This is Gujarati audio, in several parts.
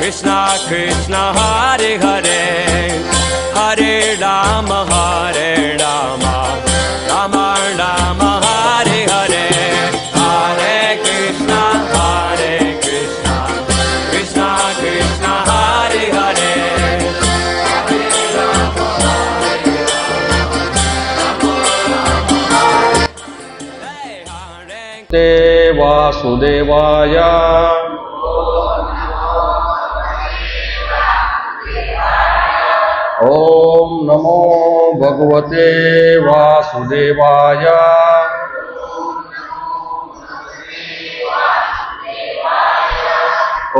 Krishna Krishna Hare Hare Hare Rama Rama Rama Hare Hare Hare Krishna Krishna Krishna Hare Hare ते वासुदेवाय ओम नमो भगवते वासुदेवाय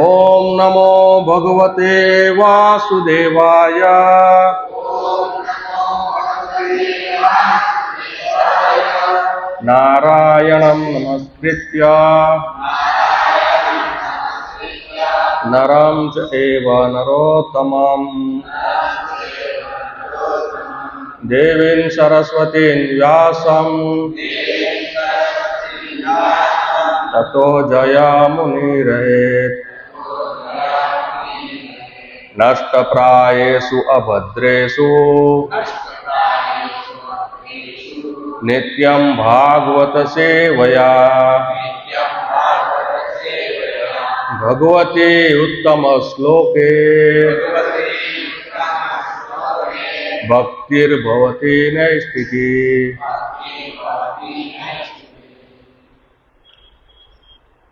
ओम नमो भगवते वासुदेवाय नारायणं नमस्कृत्य नरं चैव नरोत्तमं देवीं सरस्वतीं व्यासं ततो जयमुनिरयेत् नष्टप्रायेषु अभद्रेषु नित्यं भागवत सेवया भगवती उत्तम श्लोके भक्तिर्भवती नैष्ठिकी।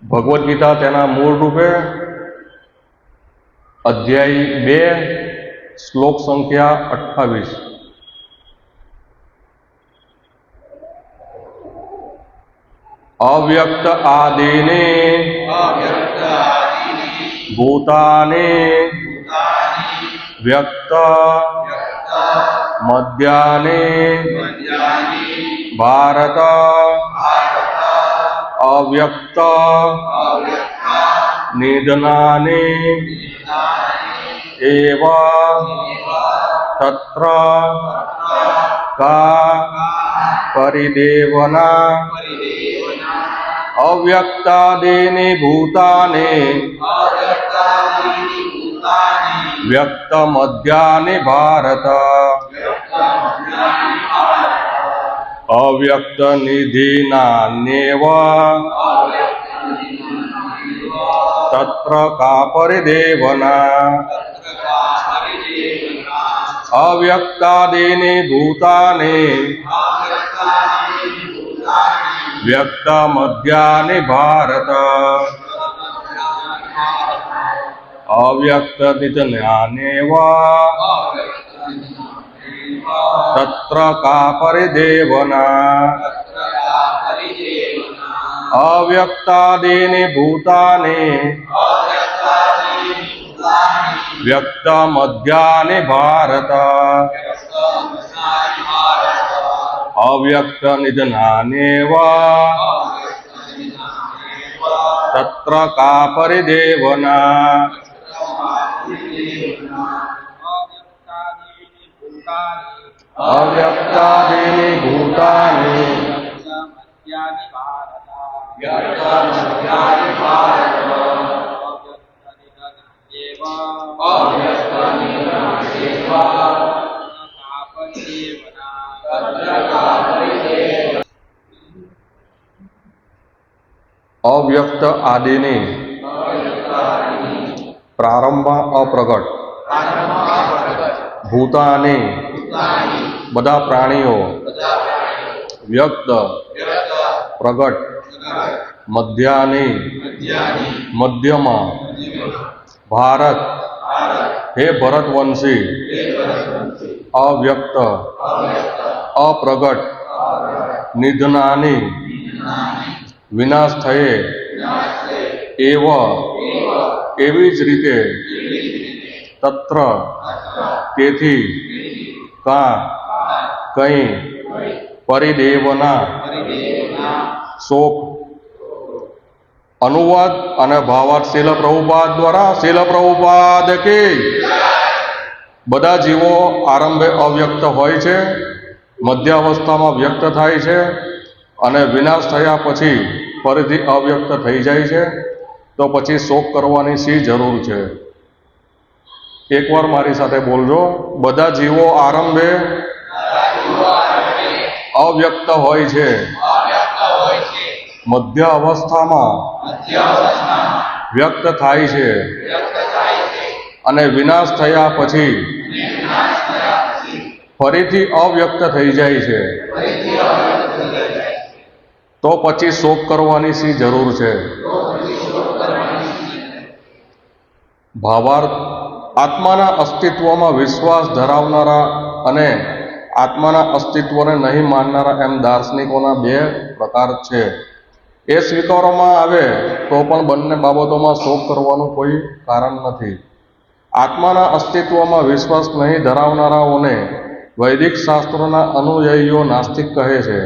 भगवद गीता तेना मूल रूपे अध्याय 2 श्लोक संख्या 28। अव्यक्त आदीने भूतानि व्यक्त मध्यानि भारत अव्यक्त निधनानि एव तत्र का परिदेवना अव्यक्तादीनि भूतानि व्यक्त मध्यानि भारत अव्यक्त निधीनान्येव तत्र का परिदेवना अव्यक्तादीनि भूतानि व्यक्त मध्यानि भारत अव्यक्त निधनान्येव तत्र का परिदेवना अव्यक्तादीनि भूतानि व्यक्त मध्यानि भारत अव्यक्त निधनान्येव तत्र का परिदेवना अव्यक्तादीनि भूतानि अव्यक्त आदिनी प्रारंभ अप्रगट भूतानि बधा प्राणियों व्यक्त प्रगट मध्यानि मध्यमा भारत हे भरतवंशी अव्यक्त अप्रगट निधनानि विनाश थये एव एवी ज रीते तत्र तेथी का कई परिदेवना शोक। अनुवाद અને ભાવાર્થ શીલ પ્રભુપાદ દ્વારા શીલ પ્રભુપાદ કે બધા જીવો આરંભે અવ્યક્ત હોય છે, મધ્યાવસ્થામાં વ્યક્ત થાય છે અને વિનાશ થયા પછી ફરીથી અવ્યક્ત થઈ જાય છે, તો પછી શોક કરવાની શી જરૂર છે? એકવાર મારી સાથે બોલજો. બધા જીવો આરંભે અવ્યક્ત હોય છે, મધ્ય અવસ્થામાં વ્યક્ત થાય છે અને વિનાશ થયા પછી ફરીથી અવ્યક્ત થઈ જાય છે. તો પછી શોક કરવાની શી જરૂર છે? ભાવાર્થ: આત્માના અસ્તિત્વમાં વિશ્વાસ ધરાવનારા અને આત્માના અસ્તિત્વને નહીં માનનારા એમ દાર્શનિકોના બે પ્રકાર છે. એ સ્વીકારવામાં આવે તો પણ બંને બાબતોમાં શોક કરવાનું કોઈ કારણ નથી. આત્માના અસ્તિત્વમાં વિશ્વાસ નહીં ધરાવનારાઓને વૈદિક શાસ્ત્રોના અનુયાયીઓ નાસ્તિક કહે છે.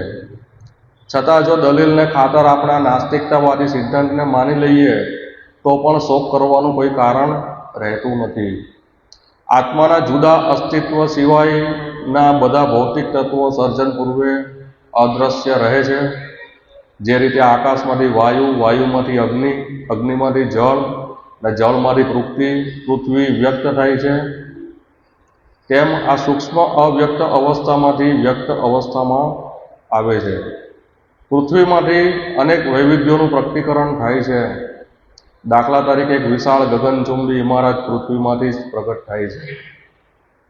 છતાં જો દલીલને ખાતર આપણા નાસ્તિકતાવાદી સિદ્ધાંતને માની લઈએ તો પણ શોક કરવાનું કોઈ કારણ રહેતું નથી. આત્માના જુદા અસ્તિત્વ સિવાયના બધા ભૌતિક તત્વો સર્જન પૂર્વે અદ્રશ્ય રહે છે. જે રીતે આકાશમાંથી વાયુ, વાયુમાંથી અગ્નિ, અગ્નિમાંથી જળ અને જળમાંથી પૃથ્વી વ્યક્ત થાય છે, તેમ આ સૂક્ષ્મ અવ્યક્ત અવસ્થામાંથી વ્યક્ત અવસ્થામાં આવે છે. પૃથ્વીમાંથી અનેક વૈવિધ્યોનું પ્રકટીકરણ થાય છે. દાખલા તરીકે એક વિશાળ ગગનચુંબી ઇમારત પૃથ્વીમાંથી જ પ્રગટ થાય છે.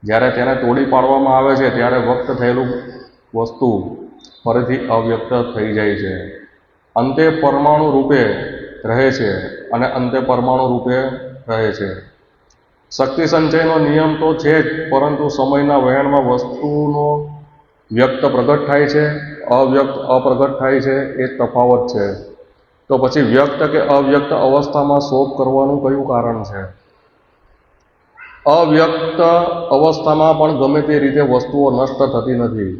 જ્યારે તેને તોડી પાડવામાં આવે છે ત્યારે વ્યક્ત થયેલું વસ્તુ ફરીથી અવ્યક્ત થઈ જાય છે. અંતે પરમાણુ રૂપે રહે છે અને અંતે પરમાણુ રૂપે રહે છે. શક્તિ સંચયનો નિયમ તો છે જ, પરંતુ સમયના વહેણમાં વસ્તુનો વ્યક્ત પ્રગટ થાય છે, અવ્યક્ત અપ્રગટ થાય છે, એ તફાવત છે. તો પછી વ્યક્ત કે અવ્યક્ત અવસ્થામાં શોક કરવાનું કયું કારણ છે? અવ્યક્ત અવસ્થામાં પણ ગમે તે રીતે વસ્તુઓ નષ્ટ થતી નથી.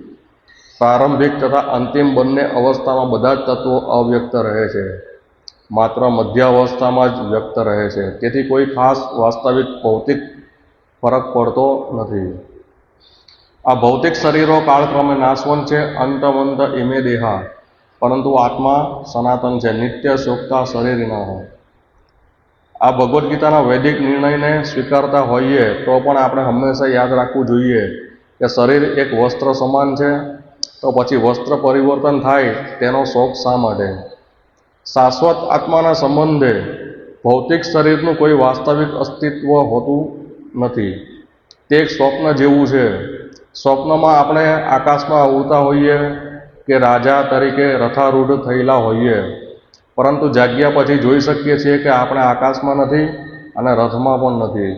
પ્રારંભિક તથા અંતિમ બંને અવસ્થામાં બધા જ તત્વો અવ્યક્ત રહે છે, માત્ર મધ્યાવસ્થામાં જ વ્યક્ત રહે છે. તેથી કોઈ ખાસ વાસ્તવિક ભૌતિક ફરક પડતો નથી. આ ભૌતિક શરીરો કાળક્રમે નાશવંત છે. અંતમંત ઇમે દેહા, પરંતુ આત્મા સનાતન છે. નિત્ય શોકતા શરીરિના. આ ભગવદ્ ગીતાના વૈદિક નિર્ણયને સ્વીકારતા હોઈએ તો પણ આપણે હંમેશા યાદ રાખવું જોઈએ કે શરીર એક વસ્ત્ર સમાન છે. તો પછી વસ્ત્ર પરિવર્તન થાય તેનો શોક શા માટે? શાશ્વત આત્માના સંબંધે ભૌતિક શરીરનું કોઈ વાસ્તવિક અસ્તિત્વ હોતું નથી. તે એક સ્વપ્ન જેવું છે. સ્વપ્નમાં આપણે આકાશમાં ઉડતા હોઈએ કે રાજા તરીકે રથારૂઢ થયેલા હોઈએ, પરંતુ જાગ્યા પછી જોઈ શકીએ છીએ કે આપણે આકાશમાં નથી અને રથમાં પણ નથી.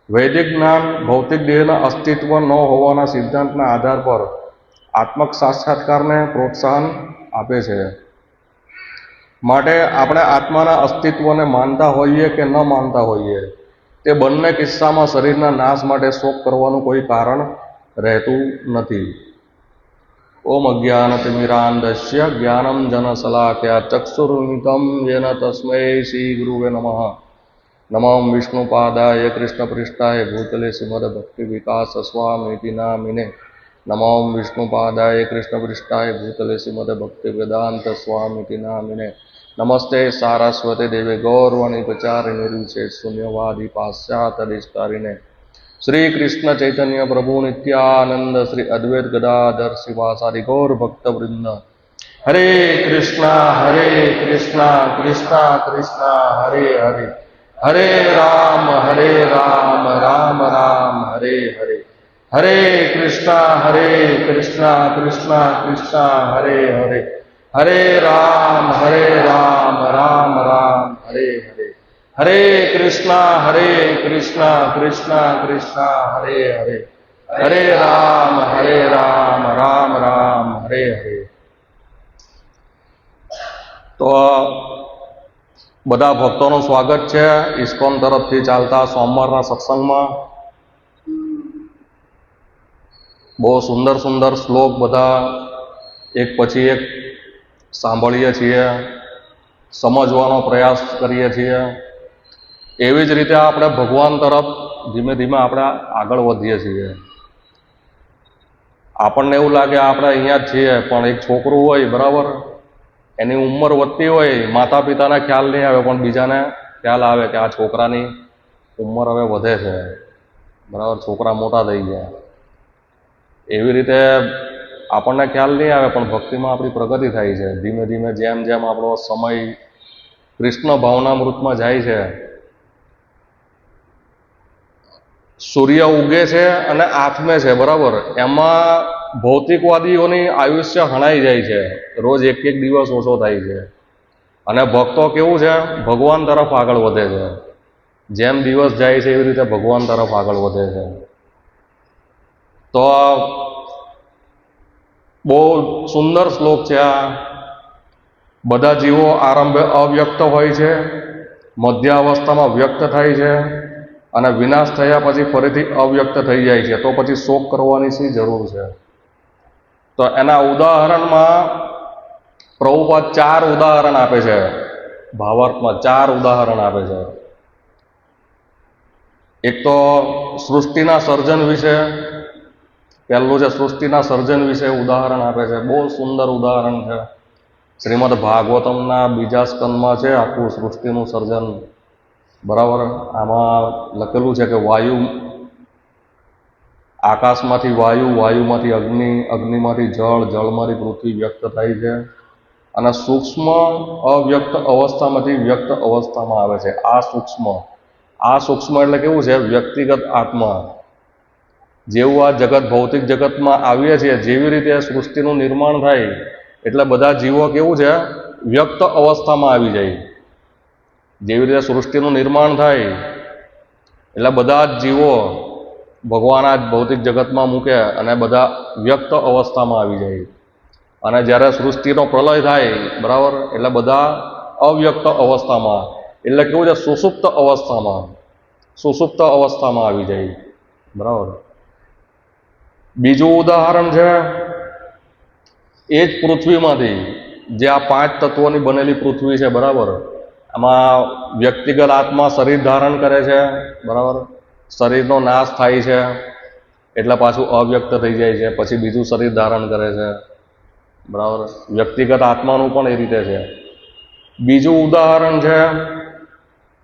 વૈદિક જ્ઞાન ભૌતિક દેહના અસ્તિત્વ ન હોવાના સિદ્ધાંતના આધાર પર આત્મક સાક્ષાત્કારને પ્રોત્સાહન આપે છે. માટે આપણે આત્માના અસ્તિત્વને માનતા હોઈએ કે ન માનતા હોઈએ, તે બંને કિસ્સામાં શરીરના નાશ માટે શોક કરવાનું કોઈ કારણ રહેતું નથી. ઓમ અજ્ઞાનતિમિરાન્ધસ્ય જ્ઞાનમ જનશલાકયા ચક્ષુરુન્મિલિતં યેન તસ્મૈ શ્રી ગુરુવે નમઃ. નમો વિષ્ણુપાદાય કૃષ્ણપૃષ્ઠાય ભૂતલે શ્રીમદ્ભક્તિવિકાસ સ્વામીતિ નામિને. નમો વિષ્ણુપાદાય કૃષ્ણપૃષ્ઠાય ભૂતલે શ્રીમદ્ભક્તિવેદાંત સ્વામીતિ નામિને. નમસ્તે સારસ્વતે દેવે ગૌરવાણી પ્રચારિણે રૂચે શૂન્યવાદી પાશ્ચાત્યદેશતારિણે. શ્રી કૃષ્ણ ચૈતન્ય પ્રભુ નિત્યાનંદ શ્રી અદ્વૈત ગદાધર શિવાસાદિ ગૌર ભક્તવૃંદ. હરે કૃષ્ણ કૃષ્ણ કૃષ્ણ હરે હરે, હરે રામ રામ રામ હરે હરે. હરે કૃષ્ણ કૃષ્ણ કૃષ્ણ હરે હરે, હરે રામ રામ રામ હરે હરે. હરે કૃષ્ણ કૃષ્ણ કૃષ્ણ હરે હરે, હરે રામ રામ રામ હરે હરે. તો બધા ભક્તોનું સ્વાગત છે ઇસ્કોન તરફથી ચાલતા સોમવારના સત્સંગમાં. બહુ સુંદર સુંદર શ્લોક બધા એક પછી એક સાંભળીએ છીએ, સમજવાનો પ્રયાસ કરીએ છીએ. એવી જ રીતે આપણે ભગવાન તરફ ધીમે ધીમે આપણે આગળ વધીએ છીએ. આપણને એવું લાગે આપણે અહીંયા જ છીએ, પણ એક છોકરું હોય બરાબર, એની ઉંમર વધતી હોય, માતા પિતાને ખ્યાલ નહીં આવે પણ બીજાને ખ્યાલ આવે કે આ છોકરાની ઉંમર હવે વધે છે, બરાબર, છોકરા મોટા થઈ ગયા, એવી રીતે આપણને ખ્યાલ નહીં આવે પણ ભક્તિમાં આપણી પ્રગતિ થાય છે. ધીમે ધીમે જેમ જેમ આપણો સમય કૃષ્ણ ભાવનામૃતમાં જાય છે, સૂર્ય ઉગે છે અને આથમે છે, બરાબર, એમાં ભૌતિકવાદીઓની આયુષ્ય હણાઈ જાય છે, રોજ એક એક દિવસ ઓછો થાય છે. અને ભક્તો કેવું છે, ભગવાન તરફ આગળ વધે છે. જેમ દિવસ જાય છે એવી રીતે ભગવાન તરફ આગળ વધે છે. તો બહુ સુંદર શ્લોક છે આ. બધા જીવો આરંભે અવ્યક્ત હોય છે, મધ્ય અવસ્થામાં વ્યક્ત થાય છે અને વિનાશ થયા પછી ફરીથી અવ્યક્ત થઈ જાય છે. તો પછી શોક કરવાની શી જરૂર છે? તો એના ઉદાહરણમાં પ્રભુપાદ 4 ઉદાહરણ આપે છે. ભાવાર્થમાં 4 ઉદાહરણ આપે છે. એક તો સૃષ્ટિના સર્જન વિશે, પહેલું છે સૃષ્ટિના સર્જન વિશે ઉદાહરણ આપે છે. બહુ સુંદર ઉદાહરણ છે. શ્રીમદ ભાગવતમના 2જા સ્કંદમાં છે આખું સૃષ્ટિનું સર્જન, બરાબર. આમાં લખેલું છે કે વાયુ, આકાશમાંથી વાયુ, વાયુમાંથી અગ્નિ, અગ્નિમાંથી જળ, જળમાંથી પૃથ્વી વ્યક્ત થાય છે અને સૂક્ષ્મ અવ્યક્ત અવસ્થામાંથી વ્યક્ત અવસ્થામાં આવે છે. આ સૂક્ષ્મ એટલે કેવું છે? વ્યક્તિગત આત્મા. જેવું આ જગત, ભૌતિક જગતમાં આવીએ છીએ, જેવી રીતે સૃષ્ટિનું નિર્માણ થાય એટલે બધા જીવો કેવું છે? વ્યક્ત અવસ્થામાં આવી જાય. જેવી રીતે સૃષ્ટિનું નિર્માણ થાય એટલે બધા જ જીવો ભગવાન આ ભૌતિક જગતમાં મૂકે અને બધા વ્યક્ત અવસ્થામાં આવી જાય. અને જ્યારે સૃષ્ટિનો પ્રલય થાય, બરાબર, એટલે બધા અવ્યક્ત અવસ્થામાં, એટલે કેવું છે? સુષુપ્ત અવસ્થામાં આવી જાય, બરાબર. બીજું ઉદાહરણ છે એ જ પૃથ્વીમાંથી, જે આ 5 તત્વોની બનેલી પૃથ્વી છે, બરાબર. આમાં વ્યક્તિગત આત્મા શરીર ધારણ કરે છે, બરાબર. શરીરનો નાશ થાય છે એટલે પાછું અવ્યક્ત થઈ જાય છે, પછી બીજું શરીર ધારણ કરે છે, બરાબર. વ્યક્તિગત આત્માનું પણ એ રીતે છે. બીજું ઉદાહરણ છે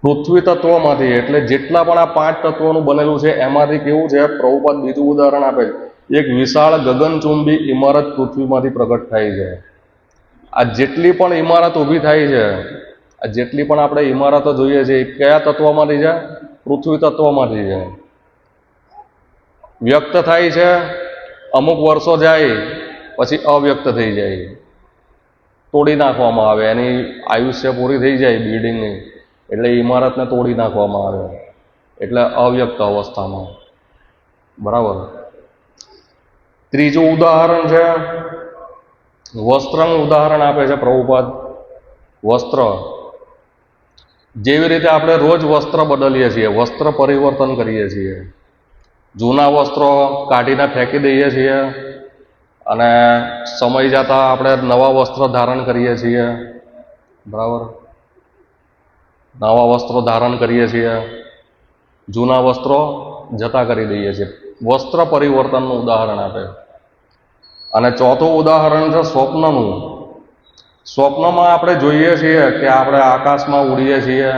પૃથ્વી તત્વમાંથી, એટલે જેટલા પણ આ 5 તત્વોનું બનેલું છે એમાંથી કેવું છે? પ્રભુપાદ બીજું ઉદાહરણ આપે છે. એક વિશાળ ગગનચુંબી ઇમારત પૃથ્વીમાંથી પ્રગટ થાય છે. આ જેટલી પણ ઇમારત ઊભી થાય છે, આ જેટલી પણ આપણે ઇમારતો જોઈએ છે, એ કયા તત્વમાંથી છે? પૃથ્વી તત્વમાંથી છે. વ્યક્ત થાય છે, અમુક વર્ષો જાય પછી અવ્યક્ત થઈ જાય, તોડી નાખવામાં આવે. એની આયુષ્ય પૂરી થઈ જાય બિલ્ડિંગની, એટલે ઇમારતને તોડી નાખવામાં આવે, એટલે અવ્યક્ત અવસ્થામાં, બરાબર. ત્રીજું ઉદાહરણ છે વસ્ત્રનું ઉદાહરણ આપે છે પ્રભુપાદ. વસ્ત્ર, જેવી રીતે આપણે રોજ વસ્ત્ર બદલીએ છીએ, વસ્ત્ર પરિવર્તન કરીએ છીએ, જૂના વસ્ત્રો કાઢીને ફેંકી દઈએ છીએ અને સમય જતાં આપણે નવા વસ્ત્ર ધારણ કરીએ છીએ, બરાબર. નવા વસ્ત્રો ધારણ કરીએ છીએ, જૂના વસ્ત્રો જતા કરી દઈએ છીએ. વસ્ત્ર પરિવર્તનનું ઉદાહરણ આપે. અને ચોથું ઉદાહરણ છે સ્વપ્નનું. સ્વપ્નમાં આપણે જોઈએ છીએ કે આપણે આકાશમાં ઉડીએ છીએ,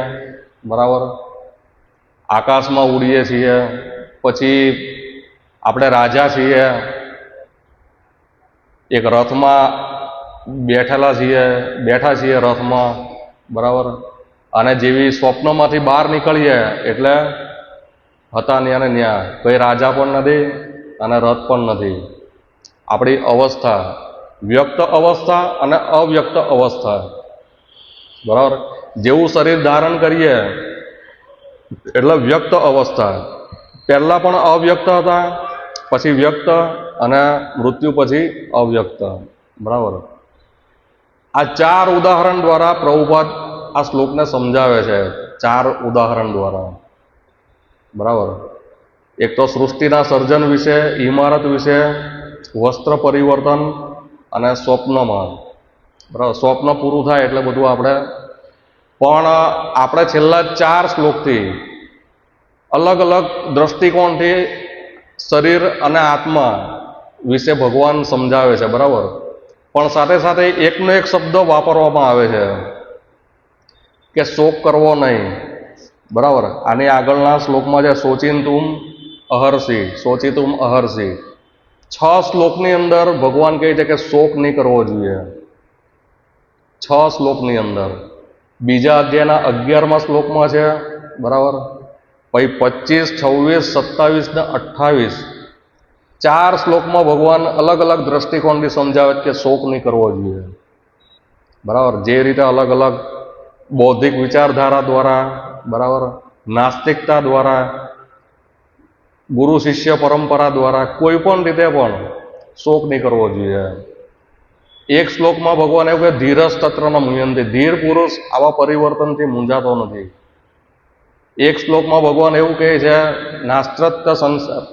બરાબર. આકાશમાં ઉડીએ છીએ, પછી આપણે રાજા છીએ, એક રથમાં બેઠા છીએ રથમાં, બરાબર. અને જેવી સ્વપ્નમાંથી બહાર નીકળીએ એટલે હતા ન્યા ને ન્યા, કોઈ રાજા પણ નથી અને રથ પણ નથી. આપણી અવસ્થા, વ્યક્ત અવસ્થા અને અવ્યક્ત અવસ્થા, બરાબર. જેવું શરીર ધારણ કરીએ એટલે વ્યક્ત અવસ્થા. પહેલાં પણ અવ્યક્ત હતા, પછી વ્યક્ત અને મૃત્યુ પછી અવ્યક્ત, બરાબર. આ 4 ઉદાહરણ દ્વારા પ્રભુપાદ આ શ્લોકને સમજાવે છે. 4 ઉદાહરણ દ્વારા, બરાબર. એક તો સૃષ્ટિના સર્જન વિશે, ઇમારત વિશે, વસ્ત્ર પરિવર્તન અને સ્વપ્નમાં, બરાબર. સ્વપ્ન પૂરું થાય એટલે બધું આપણે છેલ્લા 4 શ્લોકથી અલગ અલગ દ્રષ્ટિકોણથી શરીર અને આત્મા વિશે ભગવાન સમજાવે છે, બરાબર. પણ સાથે સાથે એકનો એક શબ્દ વાપરવામાં આવે છે કે શોક કરવો નહીં. બરાબર. આની આગળના શ્લોકમાં છે શોચિતુમ અહર્ષિ, શોચિતુમ અહર્ષિ. 6 શ્લોકની અંદર ભગવાન કહે છે કે શોક નહીં કરવો જોઈએ. 6 શ્લોકની અંદર. બીજા અધ્યાયના 11મા શ્લોકમાં છે, બરાબર. પછી 25, 26, 27 ને 28 4 શ્લોકમાં ભગવાન અલગ અલગ દ્રષ્ટિકોણથી સમજાવે કે શોક નહીં કરવો જોઈએ. બરાબર. જે રીતે અલગ અલગ બૌદ્ધિક વિચારધારા દ્વારા, બરાબર, નાસ્તિકતા દ્વારા, ગુરુ શિષ્ય પરંપરા દ્વારા કોઈ પણ રીતે પણ શોક નહીં કરવો જોઈએ. એક શ્લોકમાં ભગવાન એવું કે ધીરજ તત્રના મુહ્યંતિ, ધીર પુરુષ આવા પરિવર્તનથી મૂંઝાતો નથી. એક શ્લોકમાં ભગવાન એવું કહે છે નાસ્ત્રત સંસાર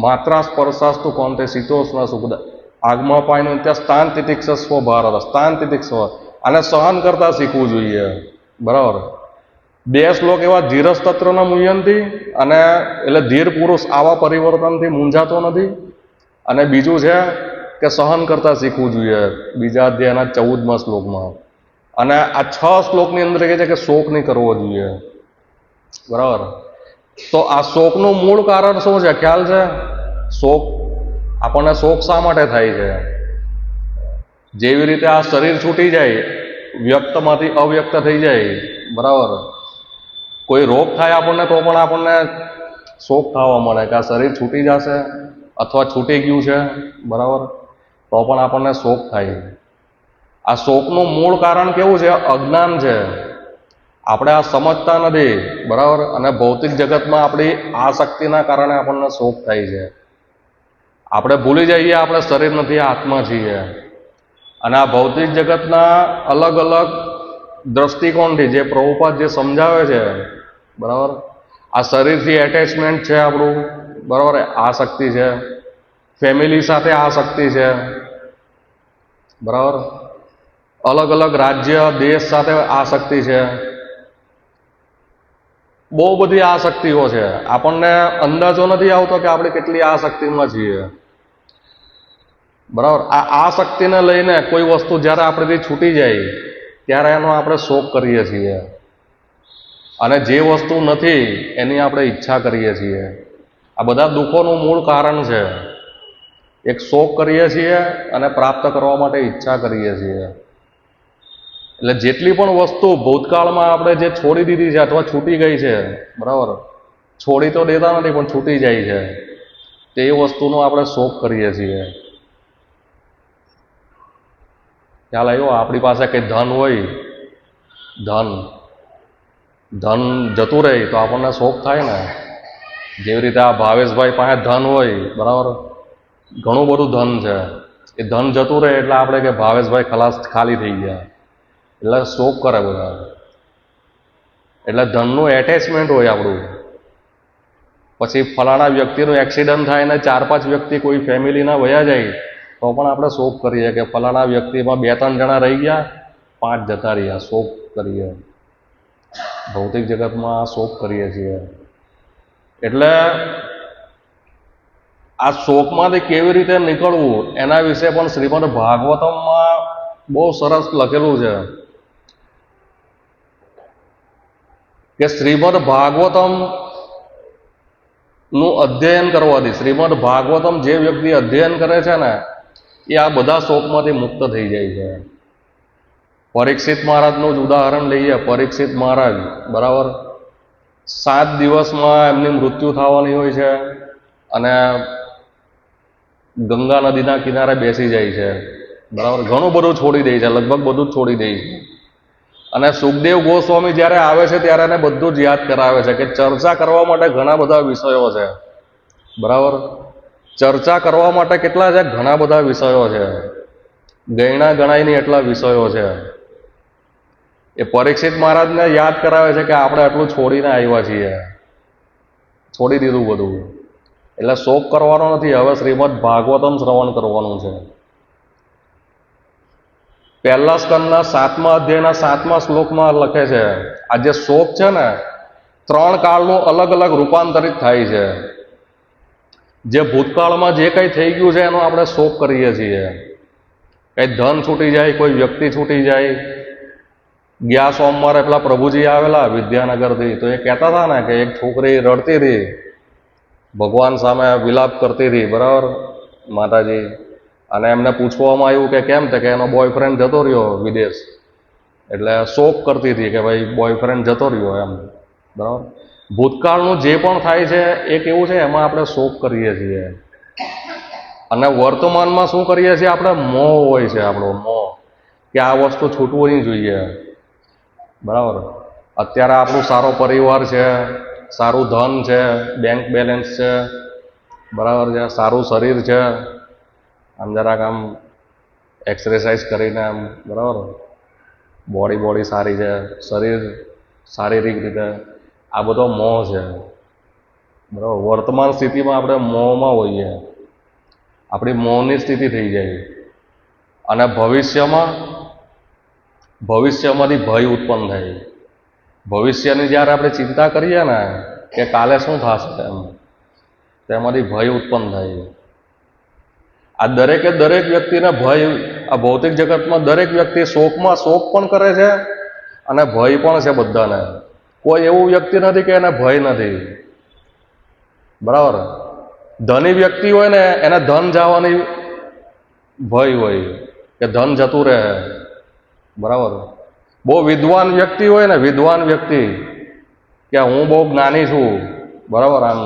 માત્રા સ્પર્શાસ્તુ કોંતે શીતોષ્ણ સુખદ આગમાં પાયનું ત્યાં સ્થાન તિતિક્ષસ્વ ભારત, સ્થાન તિતિક્ષસ્વ, આને સહન કરતા શીખવું જોઈએ. બરાબર. 2 શ્લોક એવા ધીરજ તત્રના મુહ્યંતિ, અને એટલે ધીર પુરુષ આવા પરિવર્તનથી મૂંઝાતો નથી. અને બીજું છે કે સહન કરતા શીખવું જોઈએ, બીજા અધ્યાયના 14મા શ્લોકમાં. અને આ 6 શ્લોકની અંદર કહે છે કે શોક નહીં કરવો જોઈએ. બરાબર. તો આ શોકનું મૂળ કારણ શું છે ખ્યાલ છે? શોક, આપણને શોક શા માટે થાય છે? જેવી રીતે આ શરીર છૂટી જાય, વ્યક્તમાંથી અવ્યક્ત થઈ જાય, બરાબર, કોઈ રોગ થાય આપણને તો પણ આપણને શોક થવા મળે કે આ શરીર છૂટી જશે અથવા છૂટી ગયું છે, બરાબર, તો પણ આપણને શોક થાય. આ શોકનું મૂળ કારણ કેવું છે? અજ્ઞાન છે. આપણે આ સમજતા નથી, બરાબર. અને ભૌતિક જગતમાં આપણી આસક્તિના કારણે આપણને શોક થાય છે. આપણે ભૂલી જઈએ આપણે શરીર નથી, આત્મા છીએ. અને આ ભૌતિક જગતના અલગ અલગ દ્રષ્ટિકોણથી જે પ્રભુપાદ જે સમજાવે છે, બરાબર, આ શરીરથી એટેચમેન્ટ છે આપણું, બરાબર, આસક્તિ છે. ફેમિલી સાથે આસક્તિ છે, બરાબર. અલગ અલગ રાજ્ય દેશ સાથે આસક્તિ છે. બહુ બધી આસક્તિઓ છે. આપણને અંદાજો નથી આવતો કે આપણે કેટલી આસક્તિમાં છીએ, બરાબર. આ આસક્તિને લઈને કોઈ વસ્તુ જ્યારે આપણેથી છૂટી જાય ત્યારે એનો આપણે શોક કરીએ છીએ, અને જે વસ્તુ નથી એની આપણે ઈચ્છા કરીએ છીએ. આ બધા દુઃખોનું મૂળ કારણ છે. એક શોક કરીએ છીએ અને પ્રાપ્ત કરવા માટે ઈચ્છા કરીએ છીએ. એટલે જેટલી પણ વસ્તુ ભૂતકાળમાં આપણે જે છોડી દીધી છે અથવા છૂટી ગઈ છે, બરાબર, છોડી તો દેતા નથી પણ છૂટી જાય છે, તે વસ્તુનો આપણે શોક કરીએ છીએ. ખ્યાલ આવ્યો? આપણી પાસે કંઈ ધન હોય, ધન જતું રહે તો આપણને શોક થાય ને. જેવી રીતે આ ભાવેશભાઈ પાસે ધન હોય, બરાબર, ઘણું બધું ધન છે, એ ધન જતું રહે એટલે આપણે કે ભાવેશભાઈ ખાલી થઈ ગયા, એટલે શોક કરે બધા. એટલે ધનનું એટેચમેન્ટ હોય આપણું. પછી ફલાણા વ્યક્તિનું એક્સિડન્ટ થાય ને 4-5 વ્યક્તિ કોઈ ફેમિલીના વયા જાય તો પણ આપણે શોક કરીએ કે ફલાણા વ્યક્તિમાં 2-3 જણા રહી ગયા, 5 જતા રહ્યા, શોક કરીએ. ભૌતિક જગતમાં શોક કરીએ છીએ. એટલે આ શોકમાંથી કેવી રીતે નીકળવું એના વિશે પણ શ્રીમદ ભાગવતમમાં બહુ સરસ લખેલું છે કે શ્રીમદ ભાગવતમ નું અધ્યયન કરવાથી, શ્રીમદ ભાગવતમ જે વ્યક્તિ અધ્યયન કરે છે ને એ આ બધા શોકમાંથી મુક્ત થઈ જાય છે. પરીક્ષિત મહારાજનું જ ઉદાહરણ લઈએ. પરીક્ષિત મહારાજ, બરાબર, 7 દિવસમાં એમની મૃત્યુ થવાની હોય છે અને ગંગા નદીના કિનારે બેસી જાય છે, બરાબર. ઘણું બધું છોડી દે છે, લગભગ બધું જ છોડી દે છે. અને સુખદેવ ગોસ્વામી જ્યારે આવે છે ત્યારે એને બધું જ યાદ કરાવે છે કે ચર્ચા કરવા માટે ઘણા બધા વિષયો છે, બરાબર. ચર્ચા કરવા માટે કેટલા છે? ઘણા બધા વિષયો છે, ગણ્યા ગણાય નહીં એટલા વિષયો છે. એ પરીક્ષિત મહારાજને યાદ કરાવે છે કે આપણે આટલું છોડીને આવ્યા છીએ, છોડી દીધું બધું. એટલે શોક કરવાનો નથી, હવે શ્રીમદ ભાગવતમ શ્રવણ કરવાનું છે. પહેલા સ્કંદના 7મા અધ્યાયના 7મા શ્લોકમાં લખે છે આ જે શોક છે ને 3 કાળનું અલગ અલગ રૂપાંતરિત થાય છે. જે ભૂતકાળમાં જે કંઈ થઈ ગયું છે એનો આપણે શોક કરીએ છીએ. કંઈ ધન છૂટી જાય, કોઈ વ્યક્તિ છૂટી જાય, ગયા સોમવારે પેલા પ્રભુજી આવેલા વિદ્યાનગરથી, તો એ કહેતા હતા ને કે એક છોકરી રડતી હતી, ભગવાન સામે વિલાપ કરતી હતી, બરાબર માતાજી, અને એમને પૂછવામાં આવ્યું કે કેમ, કે એનો બોયફ્રેન્ડ જતો રહ્યો વિદેશ, એટલે શોક કરતી હતી કે ભાઈ બોયફ્રેન્ડ જતો રહ્યો એમ, બરાબર. ભૂતકાળનું જે પણ થાય છે એ કેવું છે, એમાં આપણે શોક કરીએ છીએ, અને વર્તમાનમાં શું કરીએ છીએ આપણે, મોહ હોય છે આપણો, મોહ કે આ વસ્તુ છૂટવું નહીં જોઈએ, બરાબર. અત્યારે આપણું સારો પરિવાર છે, સારું ધન છે, બેંક બેલેન્સ છે, બરાબર છે, સારું શરીર છે, આમ જરાક આમ એક્સરસાઇઝ કરીને આમ, બરાબર, બોડી સારી છે, શરીર શારીરિક રીતે, આ બધો મોહ છે, બરાબર. વર્તમાન સ્થિતિમાં આપણે મોહમાં હોઈએ, આપણી મોહની સ્થિતિ થઈ જાય, અને ભવિષ્યમાંથી ભય ઉત્પન્ન થાય. ભવિષ્યની જ્યારે આપણે ચિંતા કરીએ ને કે કાલે શું થશે એમ, તેમાંથી ભય ઉત્પન્ન થાય. આ દરેક વ્યક્તિને ભય, આ ભૌતિક જગતમાં દરેક વ્યક્તિ શોકમાં શોક પણ કરે છે અને ભય પણ છે બધાને. કોઈ એવું વ્યક્તિ નથી કે એને ભય નથી, બરાબર. ધની વ્યક્તિ હોય ને એને ધન જવાની ભય હોય કે ધન જતું રહે, બરાબર. બહુ વિદ્વાન વ્યક્તિ હોય ને, વિદ્વાન વ્યક્તિ કે હું બહુ જ્ઞાની છું, બરાબર, આમ,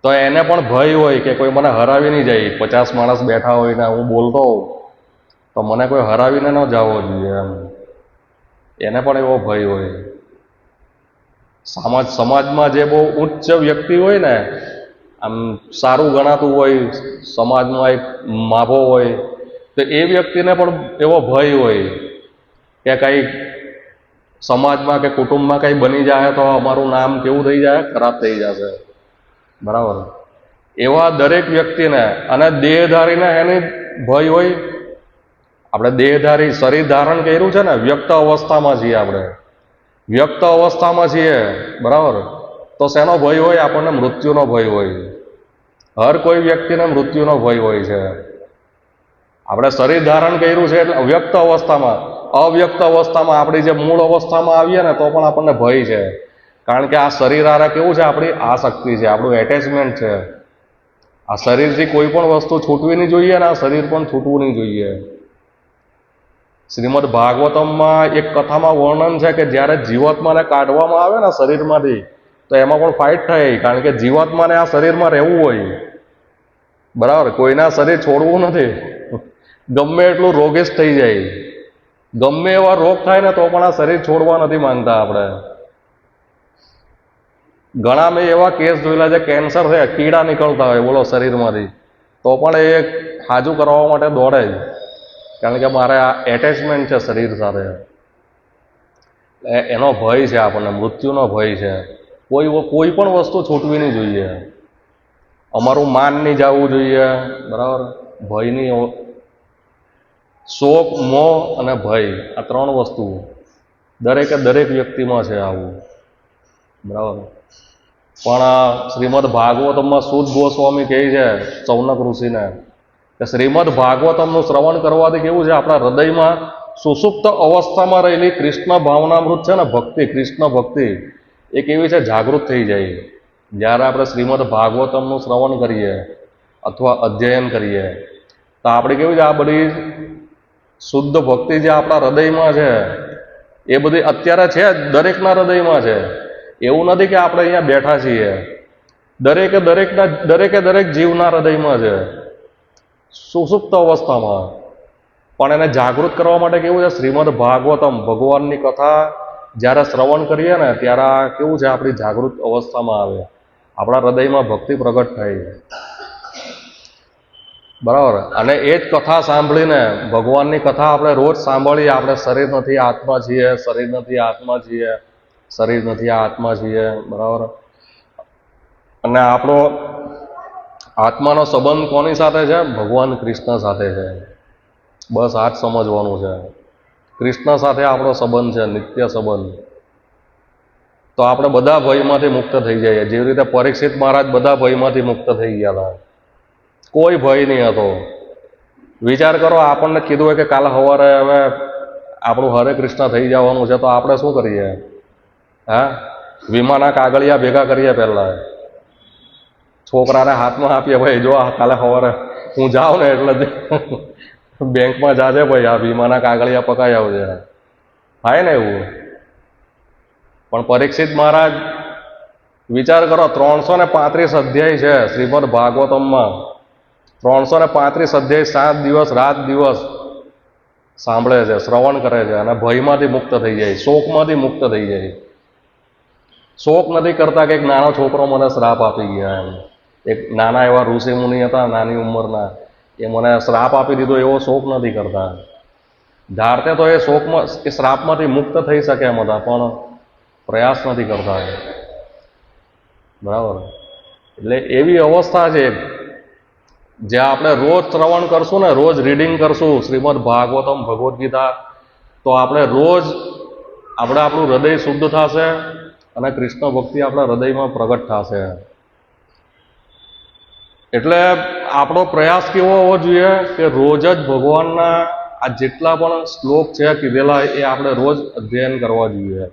તો એને પણ ભય હોય કે કોઈ મને હરાવી નહીં જાય. 50 માણસ બેઠા હોય ને હું બોલતો હોઉં તો મને કોઈ હરાવીને ન જવો જોઈએ એમ, એને પણ એવો ભય હોય. સમાજમાં જે બહુ ઉચ્ચ વ્યક્તિ હોય ને, આમ સારું ગણાતું હોય, સમાજમાં એક માભો હોય, તો એ વ્યક્તિને પણ એવો ભય હોય કે કંઈક સમાજમાં કે કુટુંબમાં કંઈ બની જાય તો અમારું નામ કેવું થઈ જાય, ખરાબ થઈ જશે, બરાબર. એવા દરેક વ્યક્તિને, અને દેહધારીને એની ભય હોય. આપણે દેહધારી શરીર ધારણ કર્યું છે ને, વ્યક્ત અવસ્થામાં છીએ આપણે, વ્યક્ત અવસ્થામાં છીએ, બરાબર. તો શેનો ભય હોય, આપણને મૃત્યુનો ભય હોય. હર કોઈ વ્યક્તિને મૃત્યુનો ભય હોય છે. આપણે શરીર ધારણ કર્યું છે એટલે વ્યક્ત અવસ્થામાં, અવ્યક્ત અવસ્થામાં, આપણી જે મૂળ અવસ્થામાં આવીએ ને તો પણ આપણને ભય છે, કારણ કે આ શરીર આરે કેવું છે, આપણી આસક્તિ છે, આપણું એટેચમેન્ટ છે. આ શરીરથી કોઈ પણ વસ્તુ છૂટવી નહીં જોઈએ ને આ શરીર પણ છૂટવું નહીં જોઈએ. શ્રીમદ ભાગવતમમાં એક કથામાં વર્ણન છે કે જ્યારે જીવાત્માને કાઢવામાં આવે ને શરીરમાંથી, તો એમાં પણ ફાઇટ થાય, કારણ કે જીવાત્માને આ શરીરમાં રહેવું હોય, બરાબર. કોઈના શરીર છોડવું નથી, ગમે એટલું રોગેશ થઈ જાય, ગમે એવા રોગ થાય ને તો પણ આ શરીર છોડવા નથી માંગતા આપણે. ઘણા મેં એવા કેસ જોયેલા છે, કેન્સર છે, કીડા નીકળતા હોય બોલો શરીરમાંથી, તો પણ એ હાજુ કરવા માટે દોડે જ, કારણ કે મારે આ એટેચમેન્ટ છે શરીર સાથે. એનો ભય છે આપણને, મૃત્યુનો ભય છે. કોઈ પણ વસ્તુ છૂટવી નહીં જોઈએ, અમારું માન નહીં જવું જોઈએ, બરાબર. ભયની, શોક, મોહ અને ભય, આ 3 વસ્તુ દરેક વ્યક્તિમાં છે આવું, બરાબર. પણ શ્રીમદ ભાગવતમમાં સુદ ગોસ્વામી કહે છે સૌનક ઋષિને કે શ્રીમદ ભાગવતમનું શ્રવણ કરવાથી કેવું છે, આપણા હૃદયમાં સુષુપ્ત અવસ્થામાં રહેલી કૃષ્ણ ભાવનામૃત છે ને, ભક્તિ, કૃષ્ણ ભક્તિ, એ કેવી છે, જાગૃત થઈ જાય. જ્યારે આપણે શ્રીમદ ભાગવતમનું શ્રવણ કરીએ અથવા અધ્યયન કરીએ તો આપણે કેવું છે, આ બધી શુદ્ધ ભક્તિ જે આપણા હૃદયમાં છે એ બધી અત્યારે છે, દરેકના હૃદયમાં છે. એવું નથી કે આપણે અહીંયા બેઠા છીએ, દરેક જીવના હૃદયમાં છે, સુષુપ્ત અવસ્થામાં. પણ એને જાગૃત કરવા માટે કેવું છે, શ્રીમદ ભાગવતમ, ભગવાનની કથા જ્યારે શ્રવણ કરીએ ને ત્યારે આ કેવું છે, આપણી જાગૃત અવસ્થામાં આવે, આપણા હૃદયમાં ભક્તિ પ્રગટ થાય, બરાબર. અને એ જ કથા સાંભળીને, ભગવાનની કથા આપણે રોજ સાંભળીએ, આપણે શરીર નથી આત્મા છીએ, શરીર નથી આત્મા છીએ, શરીર નથી આત્મા છીએ, બરાબર. અને આપણો આત્માનો સંબંધ કોની સાથે છે, ભગવાન કૃષ્ણ સાથે છે. બસ આ જ સમજવાનું છે, કૃષ્ણ સાથે આપણો સંબંધ છે, નિત્ય સંબંધ. તો આપણે બધા ભયમાંથી મુક્ત થઈ જઈએ, જેવી રીતે પરીક્ષિત મહારાજ બધા ભયમાંથી મુક્ત થઈ ગયા હતા, કોઈ ભય નહીં હતો. વિચાર કરો, આપણને કીધું હોય કે કાલે સવારે હવે આપણું હરે કૃષ્ણ થઈ જવાનું છે તો આપણે શું કરીએ? હા, વીમાના કાગળિયા ભેગા કરીએ પહેલાં, છોકરાને હાથમાં આપીએ, ભાઈ જો કાલે સવારે હું જાઉં ને એટલે બેંકમાં જાજે ભાઈ, આ વીમાના કાગળિયા પકાઈ આવજે. થાય ને એવું? પણ પરીક્ષિત મહારાજ વિચાર કરો, 335 અધ્યાય છે શ્રીમદ ભાગવતમમાં, 335 અધ્યાય 7 દિવસ રાત દિવસ સાંભળે છે, શ્રવણ કરે છે, અને ભયમાંથી મુક્ત થઈ જાય, શોકમાંથી મુક્ત થઈ જાય. શોક નથી કરતા કે એક નાનો છોકરો મને શ્રાપ આપી ગયા, એમ એક નાના એવા ઋષિ મુનિ હતા નાની ઉંમરના, એ મને શ્રાપ આપી દીધો, એવો શોક નથી કરતા. ધારતે તો એ શોકમાં, એ શ્રાપમાંથી મુક્ત થઈ શકે એમ હતા, પણ પ્રયાસ નથી કરતા. બરાબર? એટલે એવી અવસ્થા છે જે આપણે રોજ શ્રવણ કરશું ને, રોજ રીડિંગ કરશું શ્રીમદ ભાગવતમ, ભગવદ્ ગીતા, તો આપણે રોજ આપણું હૃદય શુદ્ધ થશે અને કૃષ્ણ ભક્તિ આપણા હૃદયમાં પ્રગટ થશે. એટલે આપણો પ્રયાસ કેવો હોવો જોઈએ કે રોજ જ ભગવાનના આ જેટલા પણ શ્લોક છે કીધેલા, એ આપણે રોજ અધ્યયન કરવા જોઈએ,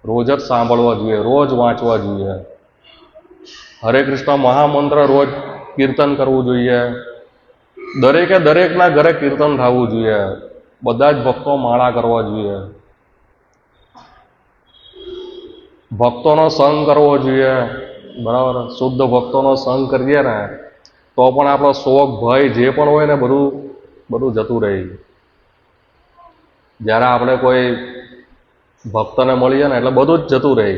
રોજ જ સાંભળવા જોઈએ, રોજ વાંચવા જોઈએ. હરે કૃષ્ણ મહામંત્ર રોજ કીર્તન કરવું જોઈએ. દરેકે દરેકના ઘરે કીર્તન થવું જોઈએ. બધા જ ભક્તો માળા કરવા જોઈએ. ભક્તોનો સંગ કરવો જોઈએ. બરાબર? શુદ્ધ ભક્તોનો સંગ કરીએ ને તો પણ આપણો શોક, ભય જે પણ હોય ને બધું જતું રહે. જ્યારે આપણે કોઈ ભક્તને મળીએ ને એટલે બધું જ જતું રહે.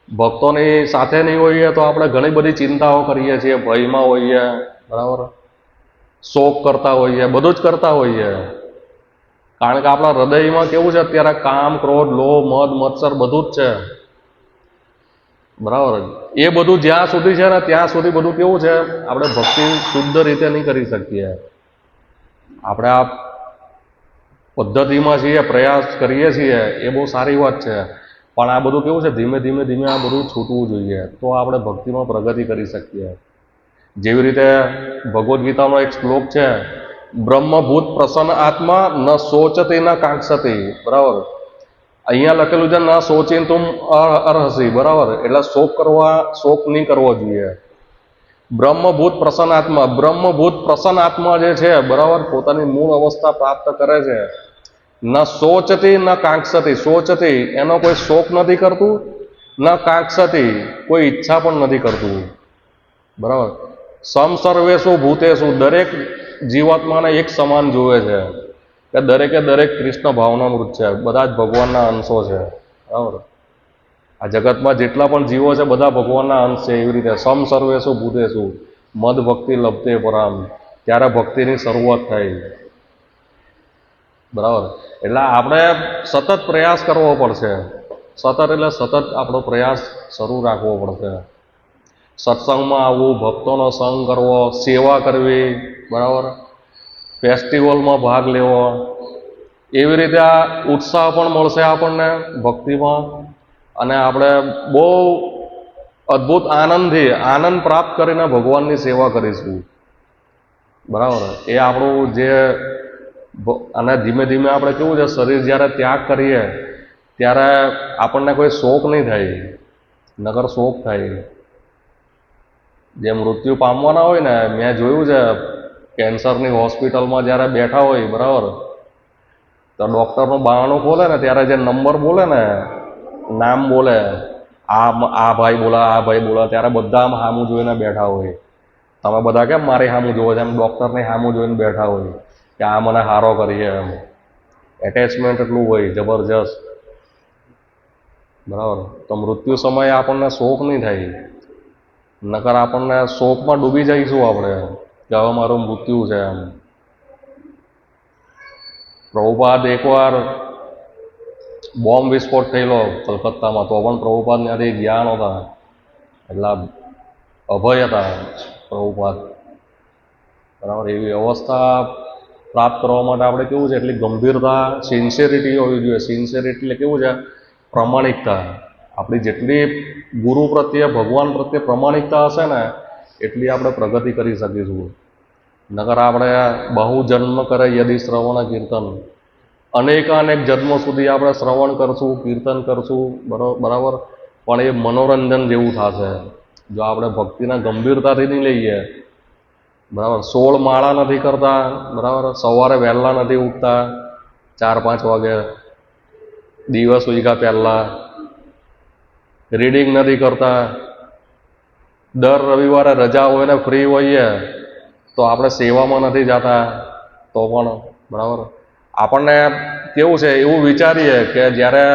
ભક્તોની સાથે નહીં હોઈએ તો આપણે ઘણી બધી ચિંતાઓ કરીએ છીએ, ભયમાં હોઈએ. બરાબર? શોક કરતા હોઈએ, બધું જ કરતા હોઈએ. કારણ કે આપણા હૃદયમાં કેવું છે અત્યારે? કામ, ક્રોધ, લોભ, મદ, મત્સર બધું જ છે. બરાબર? એ બધું જ્યાં સુધી છે ને ત્યાં સુધી બધું કેવું છે? આપણે ભક્તિ શુદ્ધ રીતે નહીં કરી શકીએ. આપણે આ પદ્ધતિમાં છીએ, પ્રયાસ કરીએ છીએ, એ બહુ સારી વાત છે, પણ આ બધું કેવું છે? ધીમે ધીમે આ બધું છૂટવું જોઈએ, તો આપણે ભક્તિમાં પ્રગતિ કરી શકીએ. જેવી રીતે ભગવદ્ ગીતાનો એક શ્લોક છે, બ્રહ્મભૂત પ્રસન્ન આત્મા ન શોચતી ન કાંક્ષતી. બરાબર? અહીંયા લખેલું છે ન શોચીન તુમ અર્હસી. બરાબર? એટલે શોક નહીં કરવો જોઈએ. બ્રહ્મભૂત પ્રસન્ન આત્મા, બ્રહ્મભૂત પ્રસન્ન આત્મા જે છે, બરાબર, પોતાની મૂળ અવસ્થા પ્રાપ્ત કરે છે. ન શોચતી ન કાંક્ષતી. શોચતી એનો કોઈ શોક નથી કરતું, ન કાંક્ષતી કોઈ ઈચ્છા પણ નથી કરતું. બરાબર? સમ સર્વેષુ ભૂતેષુ, દરેક જીવાત્માને એક સમાન જોવે છે કે દરેકે દરેક કૃષ્ણ ભાવનામૃત છે, બધા જ ભગવાનના અંશો છે. બરાબર? આ જગતમાં જેટલા પણ જીવો છે બધા ભગવાનના અંશ છે. એવી રીતે સમ સર્વેષુ ભૂતેષુ મદ ભક્તિ લભતે પરામ, ત્યારે ભક્તિની શરૂઆત થાય. બરાબર? એટલે આપણે સતત પ્રયાસ કરવો પડશે. સતત એટલે સતત આપણો પ્રયાસ શરૂ રાખવો પડશે. સત્સંગમાં આવવું, ભક્તોનો સંગ કરવો, સેવા કરવી. બરાબર? ફેસ્ટિવલમાં ભાગ લેવો. એવી રીતે આ ઉત્સાહ પણ મળશે આપણને ભક્તિમાં, અને આપણે બહુ અદ્ભુત આનંદથી આનંદ પ્રાપ્ત કરીને ભગવાનની સેવા કરીશું. બરાબર? એ આપણું જે, અને ધીમે ધીમે આપણે કેવું છે, શરીર જ્યારે ત્યાગ કરીએ ત્યારે આપણને કોઈ શોક નહીં થાય, નકર શોક થાય. જે મૃત્યુ પામવાના હોય ને, મેં જોયું છે કેન્સરની હોસ્પિટલમાં જ્યારે બેઠા હોય, બરાબર, તો ડૉક્ટરનું બારણું ખોલે ને ત્યારે જે નંબર બોલે ને, નામ બોલે, આ ભાઈ બોલા, આ ભાઈ બોલા, ત્યારે બધા આમ સામું જોઈને બેઠા હોય. તમે બધા કેમ મારી સામું જોવો છો? એમ ડૉક્ટરની સામું જોઈને બેઠા હોય કે આ મને હારો કરીએ. એમ એટેચમેન્ટ એટલું હોય જબરજસ્ત. બરાબર? તો મૃત્યુ સમયે આપણને શોક નહીં થાય, નકર આપણને શોકમાં ડૂબી જઈશું આપણે કે હવે મારું મૃત્યુ છે. એમ પ્રભુપાદ એકવાર બોમ્બ વિસ્ફોટ થયેલો કલકત્તામાં, તો પણ પ્રભુપાદ ત્યાંથી ગયા નહોતા. એટલા અભય હતા પ્રભુપાદ. બરાબર? એવી અવસ્થા પ્રાપ્ત કરવા માટે આપણે કેવું છે, એટલી ગંભીરતા, સિન્સિયરિટી હોવી જોઈએ. સિન્સિયરિટી એટલે કેવું છે? પ્રમાણિકતા. આપણી જેટલી ગુરુ પ્રત્યે, ભગવાન પ્રત્યે પ્રમાણિકતા હશે ને, એટલી આપણે પ્રગતિ કરી શકીશું. નકર આપણે બહુ જન્મ કરે યદિ શ્રવણ કીર્તન અનેકાનેક જન્મો સુધી આપણે શ્રવણ કરશું, કીર્તન કરશું, બરાબર, પણ એ મનોરંજન જેવું થશે જો આપણે ભક્તિના ગંભીરતાથી નહીં લઈએ. બરાબર, 16 માળા નથી કરતા, બરાબર, સવારે વહેલા નથી ઉઠતા 4-5 વાગે, દિવસ ઉગ્યા પહેલાં રીડિંગ નથી કરતા, દર રવિવારે રજા હોય ને ફ્રી હોઈએ તો આપણે સેવામાં નથી જતા, તો પણ બરાબર આપણને કેવું છે એવું વિચારીએ કે જ્યારે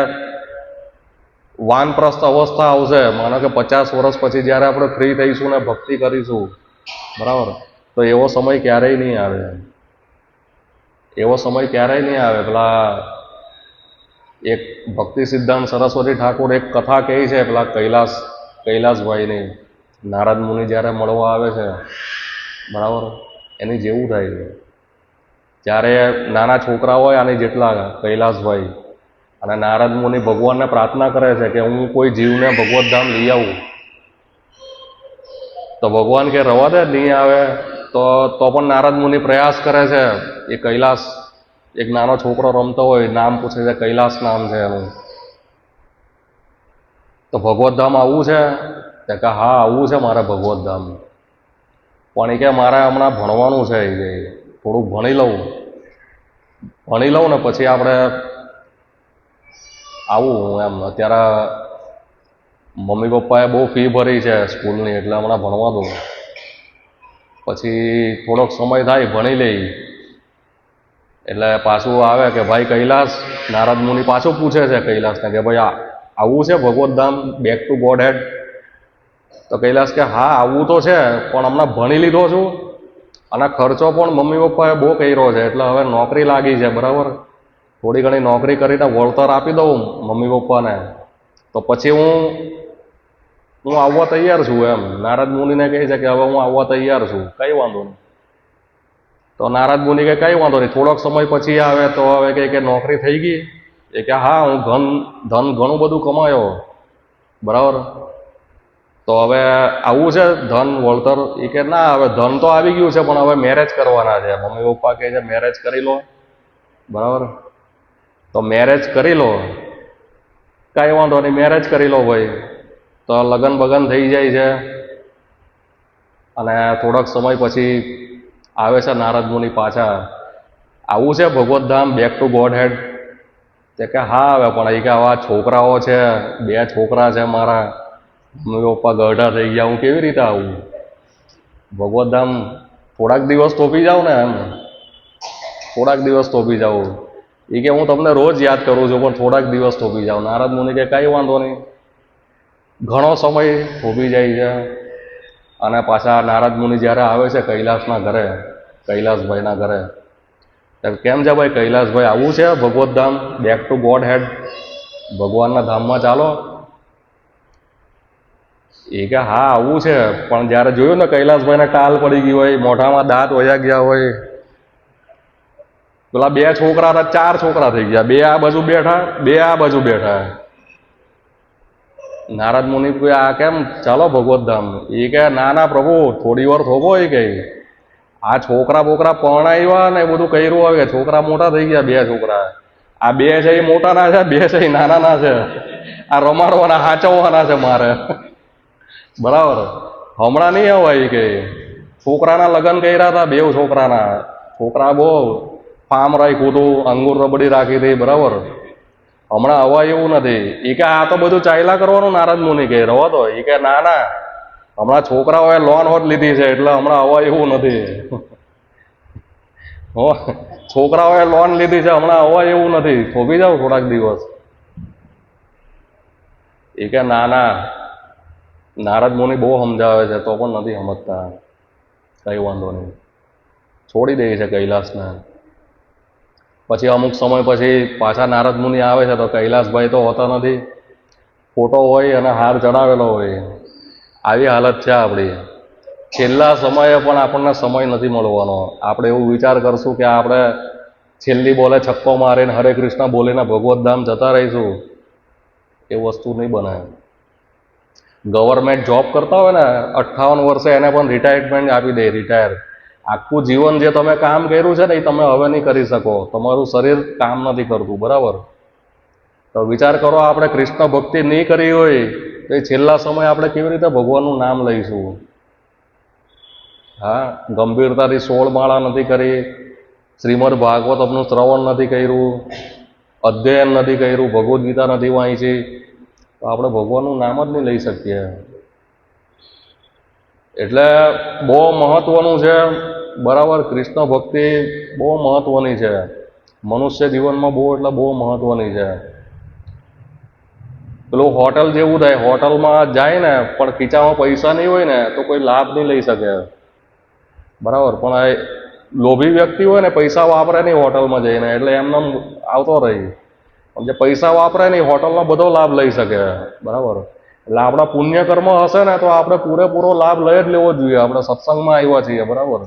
વાનપ્રસ્થ અવસ્થા આવશે, માનો કે 50 વર્ષ પછી જ્યારે આપણે ફ્રી થઈશું ને ભક્તિ કરીશું, બરાબર, તો એવો સમય ક્યારેય નહીં આવે. એવો સમય ક્યારેય નહીં આવે. પેલા એક ભક્તિ સિદ્ધાંત સરસ્વતી ઠાકોર એક કથા કહે છે, પેલા કૈલાસભાઈની, નારદ મુનિ જ્યારે મળવા આવે છે, બરાબર, એની જેવું થાય છે. જ્યારે નાના છોકરા હોય આની જેટલા, કૈલાસભાઈ, અને નારદ મુનિ ભગવાનને પ્રાર્થના કરે છે કે હું કોઈ જીવને ભગવત ધામ લઈ આવું, તો ભગવાન કે રવા દે, નહીં આવે તો પણ નારદ મુનિ પ્રયાસ કરે છે. એ કૈલાસ, એક નાનો છોકરો રમતો હોય, નામ પૂછે છે, કૈલાસ નામ છે એનું, તો ભગવત ધામ આવવું છે? કે હા આવવું છે મારે ભગવત ધામ, પણ એ કે મારે હમણાં ભણવાનું છે, એ થોડુંક ભણી લઉં ને પછી આપણે આવું એમ. અત્યારે મમ્મી પપ્પાએ બહુ ફી ભરી છે સ્કૂલની, એટલે હમણાં ભણવા દઉં, પછી થોડોક સમય થાય ભણી લઈ. એટલે પાછું આવે કે ભાઈ કૈલાસ, નારદ મુનિ પાછું પૂછે છે કૈલાસને કે ભાઈ આવવું છે ભગવત ધામ, બેક ટુ ગોડ હેડ? તો કૈલાસ કે હા આવવું તો છે, પણ હમણાં ભણી લીધો છું અને ખર્ચો પણ મમ્મી પપ્પાએ બહુ કર્યો છે, એટલે હવે નોકરી લાગી છે, બરાબર, થોડી ઘણી નોકરી કરીને વળતર આપી દઉં મમ્મી પપ્પાને, તો પછી હું આવવા તૈયાર છું એમ. નારદ મુનિને કહે છે કે હવે હું આવવા તૈયાર છું, કંઈ વાંધો નહીં. તો નારદ મુનિ કે કંઈ વાંધો નહીં. થોડોક સમય પછી આવે તો હવે કે નોકરી થઈ ગઈ? એ કે હા, હું ધન ઘણું બધું કમાયો, બરાબર, તો હવે આવું છે ધન વળતર? એ કે ના, હવે ધન તો આવી ગયું છે, પણ હવે મેરેજ કરવાના છે. મમ્મી પપ્પા કહે છે મેરેજ કરી લો, બરાબર, તો મેરેજ કરી લો, કાંઈ વાંધો નહીં, મેરેજ કરી લો ભાઈ. તો લગન બગન થઈ જાય છે, અને થોડોક સમય પછી આવે છે નારદ મુનિ પાછા, આવું છે ભગવત ધામ, બેક ટુ ગોડ હેડ? તે કે હા આવે, પણ એ કે આવા છોકરાઓ છે, 2 છોકરા છે મારા, મમ્મી પપ્પા ગઢા થઈ ગયા, હું કેવી રીતે આવું ભગવત ધામ? થોડાક દિવસ થોપી જાઉં ને એમ, થોડાક દિવસ થોપી જાઉં. એ કે હું તમને રોજ યાદ કરું છું, પણ થોડાક દિવસ થોપી જાઉં. નારદ મુનિ કે કાંઈ વાંધો નહીં. ઘણો સમય થોપી જાય છે, અને પાછા નારદ મુનિ જ્યારે આવે છે કૈલાસના ઘરે, કૈલાસભાઈના ઘરે, કેમ છે ભાઈ કૈલાસભાઈ, આવું છે ભગવત ધામ, બેક ટુ ગોડ હેડ, ભગવાનના ધામમાં ચાલો? એ કે હા આવું છે, પણ જ્યારે જોયું ને કૈલાસભાઈને ટાલ પડી ગઈ હોય, મોઢામાં દાંત વયા ગયા હોય, પેલા 2 છોકરા હતા, 4 છોકરા થઈ ગયા, 2 આ બાજુ બેઠા, 2 આ બાજુ બેઠા. નારદ મુનિ કોઈ આ કેમ ચાલો ભગવત ધામ? એ કે ના પ્રભુ, થોડી વાર થોભો. એ કે આ છોકરા બોકરા પરણાવ્યા ને એ બધું કર્યું, આવે છોકરા મોટા થઈ ગયા, 2 છોકરા, આ 2 છે એ મોટાના છે, 2 છે એ નાનાના છે, આ રમાડવાના હાચવવાના છે મારે, બરાબર, હમણાં નહીં અવાય. કે છોકરાના લગ્ન કર્યા હતા, 2 છોકરાના, છોકરા બહુ ફાર્મ રાખ્યું હતું, અંગૂર રબડી રાખી હતી, બરાબર, હમણાં અવાય એવું નથી. એ કે આ તો બધું ચાલ્યા કરવાનું. નારદ મુનિ કે રવા દો. એ કે ના, હમણાં છોકરાઓએ લોન હોત લીધી છે, એટલે હમણાં અવાય એવું નથી. છોકરાઓએ લોન લીધી છે, હમણાં અવાય એવું નથી, થોભી જાવ થોડાક દિવસ. એ કે ના, નારદ મુનિ બહુ સમજાવે છે, તો પણ નથી સમજતા. કંઈ વાંધો નહીં, છોડી દે છે કૈલાસને. પછી અમુક સમય પછી પાછા નારદ મુનિ આવે છે, તો કૈલાસભાઈ તો હોતા નથી, ફોટો હોય અને હાર ચડાવેલો હોય. આવી હાલત છે આપણી. છેલ્લા સમયે પણ આપણને સમય નથી મળવાનો. આપણે એવું વિચાર કરશું કે આપણે છેલ્લી બોલે છક્કો મારીને હરે કૃષ્ણ બોલીને ભગવત ધામ જતા રહીશું, એ વસ્તુ નહીં બને. ગવર્મેન્ટ જોબ કરતા હોય ને 58 વર્ષે એને પણ રિટાયરમેન્ટ આપી દે, રિટાયર. આખું જીવન જે તમે કામ કર્યું છે ને એ તમે હવે નહીં કરી શકો. તમારું શરીર કામ નથી કરતું, બરાબર? તો વિચાર કરો, આપણે કૃષ્ણ ભક્તિ નહીં કરી હોય તો એ છેલ્લા સમયે આપણે કેવી રીતે ભગવાનનું નામ લઈશું? હા, ગંભીરતાથી 16 માળા નથી કરી, શ્રીમદ ભાગવતમનું શ્રવણ નથી કર્યું, અધ્યયન નથી કર્યું, ભગવદ્ ગીતા નથી વાંચી, તો આપણે ભગવાનનું નામ જ નહીં લઈ શકીએ. એટલે બહુ મહત્વનું છે, બરાબર? કૃષ્ણ ભક્તિ બહુ મહત્વની છે, મનુષ્ય જીવનમાં બહુ એટલે બહુ મહત્વની છે. પેલું હોટલ જેવું થાય, હોટલમાં જાય ને પણ ખીચામાં પૈસા નહીં હોય ને તો કોઈ લાભ નહીં લઈ શકે, બરાબર? પણ આ લોભી વ્યક્તિ હોય ને, પૈસા વાપરે નહીં હોટલમાં જઈને, એટલે એમને આવતો રહી. પણ જે પૈસા વાપરે નહીં, હોટલનો બધો લાભ લઈ શકે, બરાબર? એટલે આપણા પુણ્ય કર્મ હશે ને તો આપણે પૂરેપૂરો લાભ લઈ જ લેવો જોઈએ. આપણે સત્સંગમાં આવ્યા છીએ, બરાબર?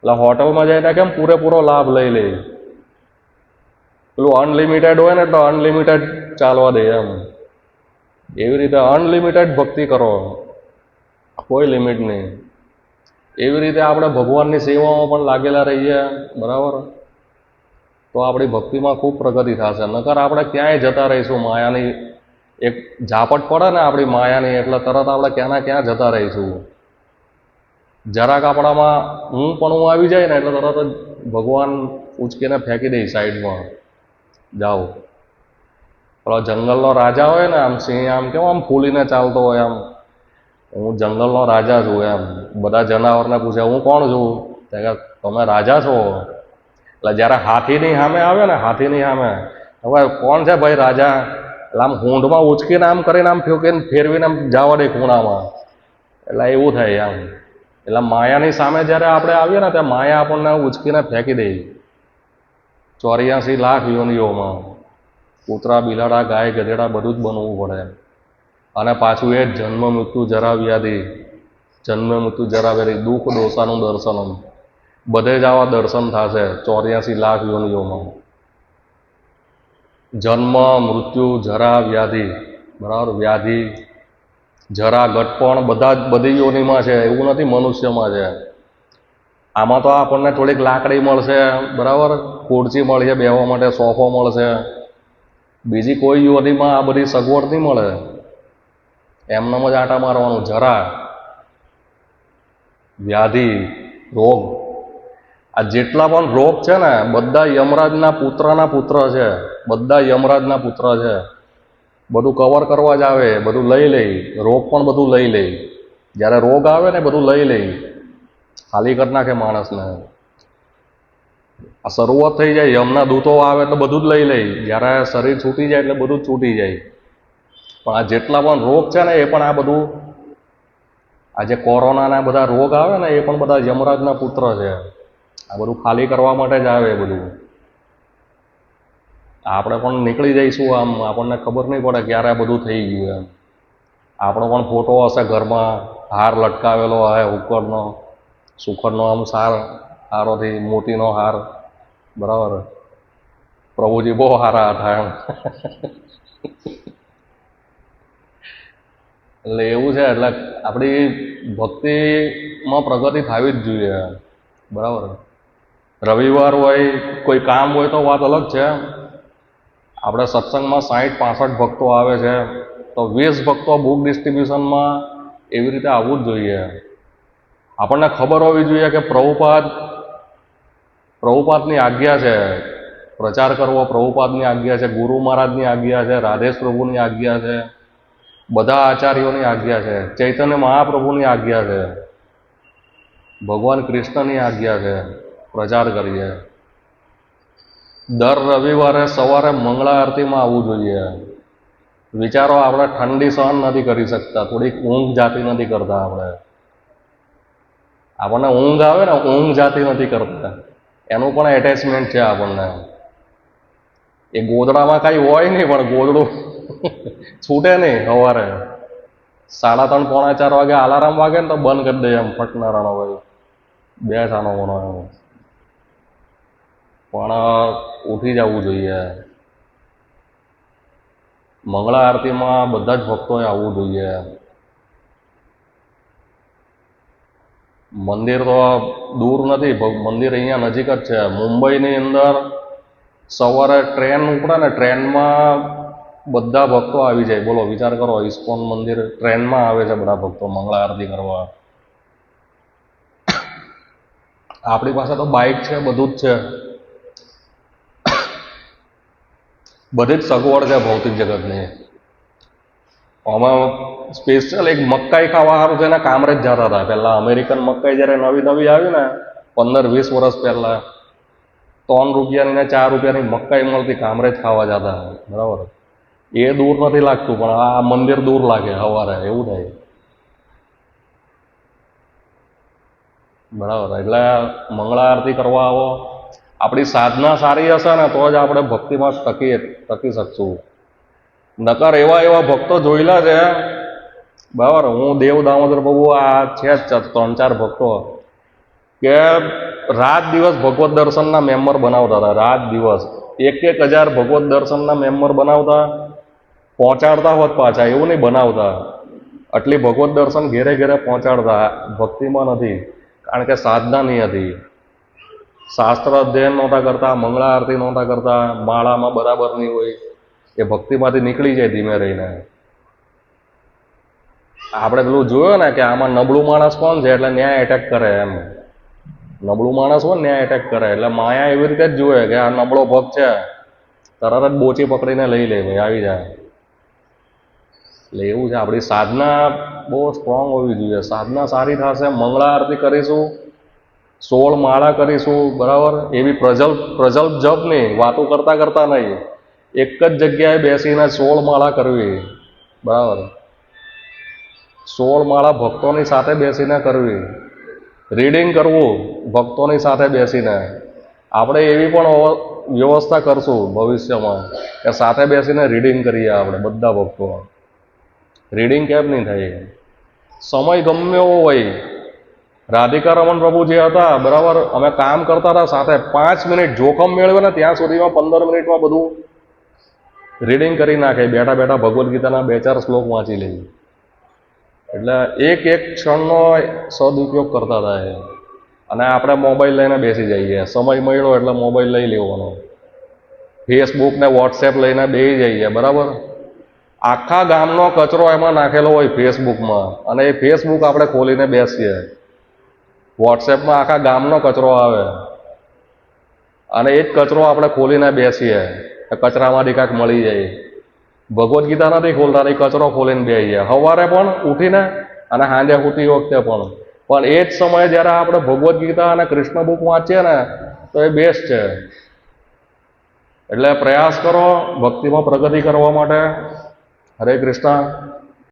એટલે હોટલમાં જઈને કેમ પૂરેપૂરો લાભ લઈ લે? પેલું અનલિમિટેડ હોય ને તો અનલિમિટેડ ચાલવા દે એમ. એવી રીતે અનલિમિટેડ ભક્તિ કરો, કોઈ લિમિટ નહીં. એવી રીતે આપણે ભગવાનની સેવામાં પણ લાગેલા રહીએ, બરાબર? તો આપણી ભક્તિમાં ખૂબ પ્રગતિ થશે. નકર આપણે ક્યાંય જતા રહીશું, માયાની એક ઝાપટ પડે ને આપણી માયાની, એટલે તરત આપણે ક્યાંના ક્યાં જતા રહીશું. જરાક આપણામાં હું આવી જાય ને એટલે તરત જ ભગવાન ઉચકીને ફેંકી દે સાઈડમાં, જાઓ. પેલો જંગલનો રાજા હોય ને, આમ સિંહ આમ કેવો આમ ફૂલીને ચાલતો હોય, આમ હું જંગલનો રાજા છું એમ. બધા જનાવરને પૂછે હું કોણ છું? તમે રાજા છો. એટલે જ્યારે હાથીની સામે આવે ને, હાથીની સામે હવે કોણ છે ભાઈ રાજા? એટલે આમ હોંડમાં ઉચકીને આમ કરીને આમ ફેરવીને આમ જવા દે ખૂણામાં. એટલે એવું થાય આમ. એટલે માયાની સામે જ્યારે આપણે આવીએ ને ત્યાં માયા આપણને ઉચકીને ફેંકી દે. 84 લાખ યોનિઓમાં કૂતરા, બિલાડા, ગાય, ગધેડા બધું જ બનવું પડે. અને પાછું એ જન્મ મૃત્યુ જરા વ્યાધિ, જન્મ મૃત્યુ જરા વ્યાધિ, દુઃખ દોષાનું દર્શનમ, બધે જ આવા દર્શન થશે 84 લાખ યોનિઓમાં. જન્મ, મૃત્યુ, જરા, વ્યાધિ, બરાબર? વ્યાધિ, જરા, ગટપણ બધી યોનિમાં છે, એવું નથી મનુષ્યમાં છે. આમાં તો આપણને થોડીક લાકડી મળશે, બરાબર? ખુરચી મળશે બેસવા માટે, સોફો મળશે. બીજી કોઈ યોનિમાં આ બધી સગવડ નહીં મળે. એમનામ જ આટા મારવાનું. જરા, વ્યાધિ, રોગ, આ જેટલા પણ રોગ છે ને બધા યમરાજના પુત્રના પુત્ર છે, બધા યમરાજના પુત્ર છે. બધું કવર કરવા જ આવે, બધું લઈ લે. રોગ પણ બધું લઈ લે. જ્યારે રોગ આવે ને બધું લઈ લે, ખાલી કરી નાખે માણસને. આ શરૂઆત થઈ જાય, યમના દૂતો આવે તો બધું જ લઈ લે. જ્યારે શરીર છૂટી જાય એટલે બધું જ છૂટી જાય. પણ આ જેટલા પણ રોગ છે ને એ પણ આ બધું, આ જે કોરોનાના બધા રોગ આવે ને એ પણ બધા યમરાજના પુત્ર છે. આ બધું ખાલી કરવા માટે જ આવે બધું. આપણે પણ નીકળી જઈશું આમ, આપણને ખબર નહીં પડે ક્યારે આ બધું થઈ ગયું એમ. આપણો પણ ફોટો હશે ઘરમાં, હાર લટકાવેલો હશે ઉકળનો, સુખડનો, આમ હારોથી મોતીનો હાર, બરાબર? પ્રભુજી બહુ સારા હતા એમ. એટલે એવું છે. એટલે આપણી ભક્તિમાં પ્રગતિ થવી જ જોઈએ, બરાબર? રવિવાર હોય, કોઈ કામ હોય તો વાત અલગ છે. આપણે સત્સંગમાં 60-65 ભક્તો આવે છે તો 20 ભક્તો બુક ડિસ્ટ્રીબ્યુશનમાં એવી રીતે આવવું જ જોઈએ. આપણને ખબર હોવી જોઈએ કે પ્રભુપાદની આજ્ઞા છે, પ્રચાર કરવો પ્રભુપાદની આજ્ઞા છે, ગુરુ મહારાજની આજ્ઞા છે, રાધેશ પ્રભુની આજ્ઞા છે, બધા આચાર્યોની આજ્ઞા છે, ચૈતન્ય મહાપ્રભુની આજ્ઞા છે, ભગવાન કૃષ્ણની આજ્ઞા છે. પ્રચાર કરીએ. દર રવિવારે સવારે મંગળા આરતીમાં આવવું જોઈએ. વિચારો, આપણે ઠંડી સહન નથી કરી શકતા, થોડીક ઊંઘ જાતી નથી કરતા. આપણને ઊંઘ આવે ને, ઊંઘ જાતી નથી કરતા. એનું પણ એટેચમેન્ટ છે આપણને. એ ગોદડામાં કાંઈ હોય નહીં પણ ગોદડું છૂટે નહીં. સવારે 3:30-4 વાગે અલાર્મ વાગે ને તો બંધ કરી દે એમ, ફટનારાનો ભાઈ બેસાનો કોનો એમ. પણ ઉઠી જવું જોઈએ. મંગળા આરતીમાં બધા જ ભક્તોએ આવવું જોઈએ. મંદિર તો દૂર નથી, મંદિર અહીંયા નજીક જ છે. મુંબઈની અંદર સવારે ટ્રેન ઉપડે ને ટ્રેનમાં બધા ભક્તો આવી જાય. બોલો, વિચાર કરો, ઇસ્કોન મંદિર ટ્રેનમાં આવે છે બધા ભક્તો મંગળા આરતી કરવા. આપણી પાસે તો બાઇક છે, બધું જ છે, બધી જ સગવડ છે ભૌતિક જગતની. અમે સ્પેશિયલ એક મકાઈ ખાવા સારું છે ને કામરેજ જતા હતા. પહેલાં અમેરિકન મકાઈ જ્યારે નવી નવી આવી ને 15-20 વર્ષ પહેલાં, 3 રૂપિયાની ને 4 રૂપિયાની મકાઈ મળતી, કામરેજ ખાવા જતા. બરાબર, એ દૂર નથી લાગતું, પણ આ મંદિર દૂર લાગે સવારે, એવું થાય. બરાબર, એટલે મંગળા આરતી કરવા આવો. આપણી સાધના સારી હશે ને તો જ આપણે ભક્તિમાં ટકી શકશું. નકર એવા ભક્તો જોયેલા છે. બરાબર, હું દેવ દામોદર પ્રભુ આ છે જ 3-4 ભક્તો કે રાત દિવસ ભગવત દર્શનના મેમ્બર બનાવતા હતા. રાત દિવસ 1,000 ભગવત દર્શનના મેમ્બર બનાવતા, પહોંચાડતા હોત પાછા, એવું નહીં બનાવતા. આટલી ભગવત દર્શન ઘેરે ઘેરે પહોંચાડતા. ભક્તિમાં નથી, કારણ કે સાધના નહીં હતી. શાસ્ત્ર અધ્યયન નહોતા કરતા, મંગળા આરતી નહોતા કરતા, માળામાં બરાબર નહીં હોય, એ ભક્તિમાંથી નીકળી જાય ધીમે રહીને. આપણે પેલું જોયું ને કે આમાં નબળું માણસ કોણ છે એટલે ન્યાય એટેક કરે. એમ નબળું માણસ હોય ને ન્યાય એટેક કરે. એટલે માયા એવી રીતે જ જુએ કે આ નબળો ભક્ત છે, તરત જ બોચી પકડીને લઈ લે, ભાઈ આવી જાય. એટલે એવું છે, આપણી સાધના બહુ સ્ટ્રોંગ હોવી જોઈએ. સાધના સારી થશે, મંગળા આરતી કરીશું, 16 માળા કરીશું. બરાબર, એવી પ્રજલ્પ જપ નહીં, વાતો કરતા કરતા નહીં, એક જ જગ્યાએ બેસીને 16 માળા કરવી. બરાબર, 16 માળા ભક્તોની સાથે બેસીને કરવી. રીડિંગ કરવું ભક્તોની સાથે બેસીને. આપણે એવી પણ વ્યવસ્થા કરશું ભવિષ્યમાં કે સાથે બેસીને રીડિંગ કરીએ આપણે બધા ભક્તો. રીડિંગ કેમ નહીં થાય? સમય ગમે એવો હોય. રાધિકા રમણ પ્રભુ જે હતા, બરાબર, અમે કામ કરતા હતા સાથે, 5 મિનિટ જોખમ મેળવે ને ત્યાં સુધીમાં 15 મિનિટમાં બધું રીડિંગ કરી નાખે. બેઠા બેઠા ભગવદ્ ગીતાના 2-4 શ્લોક વાંચી લે. એટલે એક ક્ષણનો સદુપયોગ કરતા હતા. અને આપણે મોબાઈલ લઈને બેસી જઈએ. સમય મળ્યો એટલે મોબાઈલ લઈ લેવાનો, ફેસબુક ને વોટ્સએપ લઈને બેસી જઈએ. બરાબર, આખા ગામનો કચરો એમાં નાખેલો હોય ફેસબુકમાં, અને એ ફેસબુક આપણે ખોલીને બેસીએ. વોટ્સએપમાં આખા ગામનો કચરો આવે, અને એ જ કચરો આપણે ખોલીને બેસીએ. કચરામાંથી કાંઈક મળી જાય. ભગવદ્ ગીતા નથી ખોલતા, એ કચરો ખોલીને બેસીએ. સવારે પણ ઉઠીને અને સાંજે ઉઠતી વખતે પણ એ જ સમયે જ્યારે આપણે ભગવદ્ ગીતા અને કૃષ્ણ બુક વાંચીએ ને તો એ બેસ્ટ છે. એટલે પ્રયાસ કરો ભક્તિમાં પ્રગતિ કરવા માટે. હરે કૃષ્ણ.